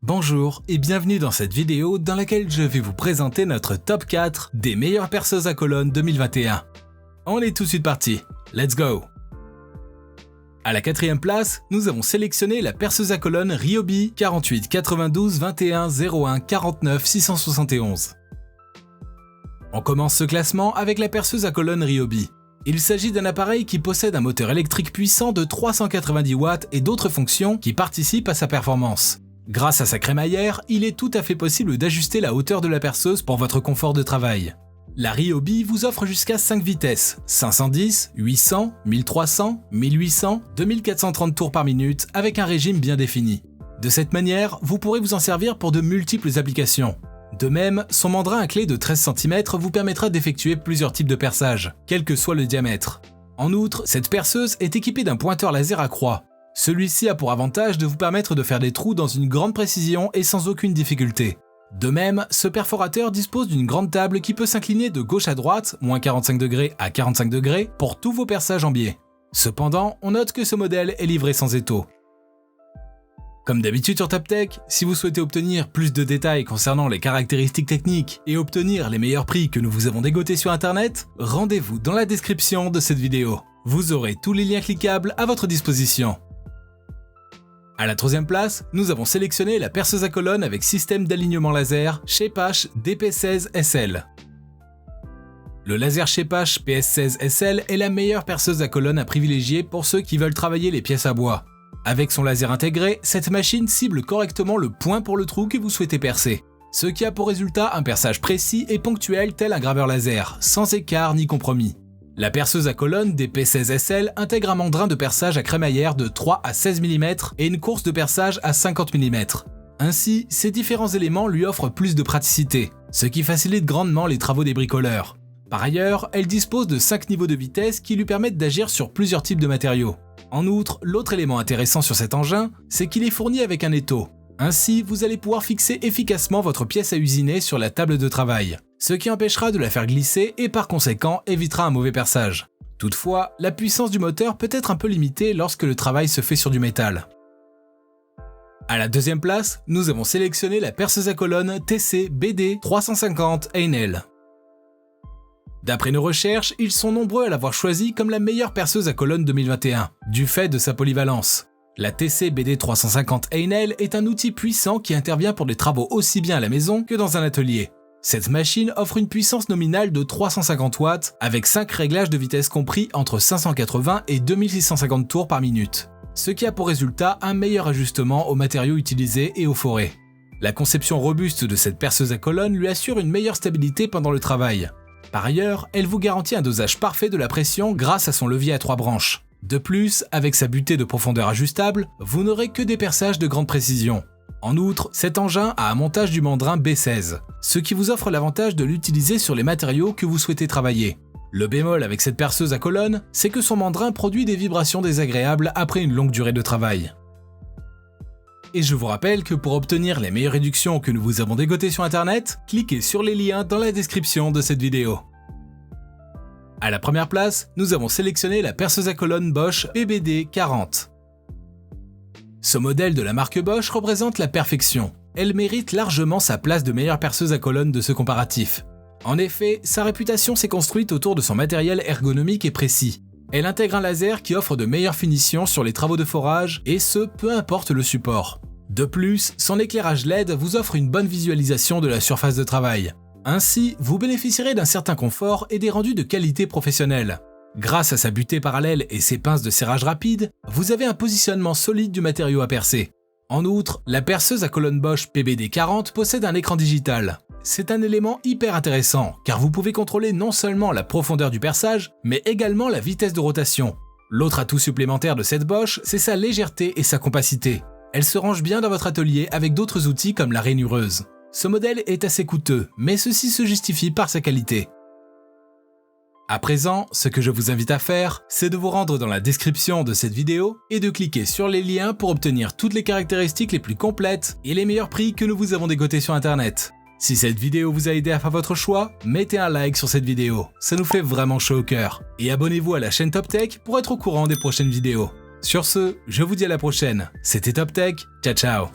Bonjour et bienvenue dans cette vidéo dans laquelle je vais vous présenter notre top 4 des meilleures perceuses à colonne 2021. On est tout de suite parti, let's go! À la quatrième place, nous avons sélectionné la perceuse à colonne Ryobi 48 92 21 01 49 671. On commence ce classement avec la perceuse à colonne Ryobi. Il s'agit d'un appareil qui possède un moteur électrique puissant de 390 watts et d'autres fonctions qui participent à sa performance. Grâce à sa crémaillère, il est tout à fait possible d'ajuster la hauteur de la perceuse pour votre confort de travail. La Ryobi vous offre jusqu'à 5 vitesses, 510, 800, 1300, 1800, 2430 tours par minute avec un régime bien défini. De cette manière, vous pourrez vous en servir pour de multiples applications. De même, son mandrin à clé de 13 cm vous permettra d'effectuer plusieurs types de perçage, quel que soit le diamètre. En outre, cette perceuse est équipée d'un pointeur laser à croix. Celui-ci a pour avantage de vous permettre de faire des trous dans une grande précision et sans aucune difficulté. De même, ce perforateur dispose d'une grande table qui peut s'incliner de gauche à droite, moins 45 degrés à 45 degrés, pour tous vos perçages en biais. Cependant, on note que ce modèle est livré sans étau. Comme d'habitude sur TopTech, si vous souhaitez obtenir plus de détails concernant les caractéristiques techniques et obtenir les meilleurs prix que nous vous avons dégotés sur internet, rendez-vous dans la description de cette vidéo. Vous aurez tous les liens cliquables à votre disposition. À la troisième place, nous avons sélectionné la perceuse à colonne avec système d'alignement laser Shapeash DP16SL. Le laser Shapeash PS16SL est la meilleure perceuse à colonne à privilégier pour ceux qui veulent travailler les pièces à bois. Avec son laser intégré, cette machine cible correctement le point pour le trou que vous souhaitez percer, ce qui a pour résultat un perçage précis et ponctuel tel un graveur laser, sans écart ni compromis. La perceuse à colonne DP16SL intègre un mandrin de perçage à crémaillère de 3 à 16 mm et une course de perçage à 50 mm. Ainsi, ces différents éléments lui offrent plus de praticité, ce qui facilite grandement les travaux des bricoleurs. Par ailleurs, elle dispose de 5 niveaux de vitesse qui lui permettent d'agir sur plusieurs types de matériaux. En outre, l'autre élément intéressant sur cet engin, c'est qu'il est fourni avec un étau. Ainsi, vous allez pouvoir fixer efficacement votre pièce à usiner sur la table de travail, ce qui empêchera de la faire glisser et par conséquent évitera un mauvais perçage. Toutefois, la puissance du moteur peut être un peu limitée lorsque le travail se fait sur du métal. À la deuxième place, nous avons sélectionné la perceuse à colonne TC BD 350 Einel. D'après nos recherches, ils sont nombreux à l'avoir choisie comme la meilleure perceuse à colonne 2021, du fait de sa polyvalence. La TC BD 350 Einel est un outil puissant qui intervient pour des travaux aussi bien à la maison que dans un atelier. Cette machine offre une puissance nominale de 350 watts avec 5 réglages de vitesse compris entre 580 et 2650 tours par minute, ce qui a pour résultat un meilleur ajustement aux matériaux utilisés et aux forêts. La conception robuste de cette perceuse à colonne lui assure une meilleure stabilité pendant le travail. Par ailleurs, elle vous garantit un dosage parfait de la pression grâce à son levier à 3 branches. De plus, avec sa butée de profondeur ajustable, vous n'aurez que des perçages de grande précision. En outre, cet engin a un montage du mandrin B16, ce qui vous offre l'avantage de l'utiliser sur les matériaux que vous souhaitez travailler. Le bémol avec cette perceuse à colonne, c'est que son mandrin produit des vibrations désagréables après une longue durée de travail. Et je vous rappelle que pour obtenir les meilleures réductions que nous vous avons dégotées sur internet, cliquez sur les liens dans la description de cette vidéo. À la première place, nous avons sélectionné la perceuse à colonne Bosch PBD 40. Ce modèle de la marque Bosch représente la perfection. Elle mérite largement sa place de meilleure perceuse à colonne de ce comparatif. En effet, sa réputation s'est construite autour de son matériel ergonomique et précis. Elle intègre un laser qui offre de meilleures finitions sur les travaux de forage, et ce, peu importe le support. De plus, son éclairage LED vous offre une bonne visualisation de la surface de travail. Ainsi, vous bénéficierez d'un certain confort et des rendus de qualité professionnelle. Grâce à sa butée parallèle et ses pinces de serrage rapide, vous avez un positionnement solide du matériau à percer. En outre, la perceuse à colonne Bosch PBD 40 possède un écran digital. C'est un élément hyper intéressant, car vous pouvez contrôler non seulement la profondeur du perçage, mais également la vitesse de rotation. L'autre atout supplémentaire de cette Bosch, c'est sa légèreté et sa compacité. Elle se range bien dans votre atelier avec d'autres outils comme la rainureuse. Ce modèle est assez coûteux, mais ceci se justifie par sa qualité. À présent, ce que je vous invite à faire, c'est de vous rendre dans la description de cette vidéo et de cliquer sur les liens pour obtenir toutes les caractéristiques les plus complètes et les meilleurs prix que nous vous avons dégotés sur internet. Si cette vidéo vous a aidé à faire votre choix, mettez un like sur cette vidéo, ça nous fait vraiment chaud au cœur. Et abonnez-vous à la chaîne TopTech pour être au courant des prochaines vidéos. Sur ce, je vous dis à la prochaine, c'était TopTech, ciao ciao.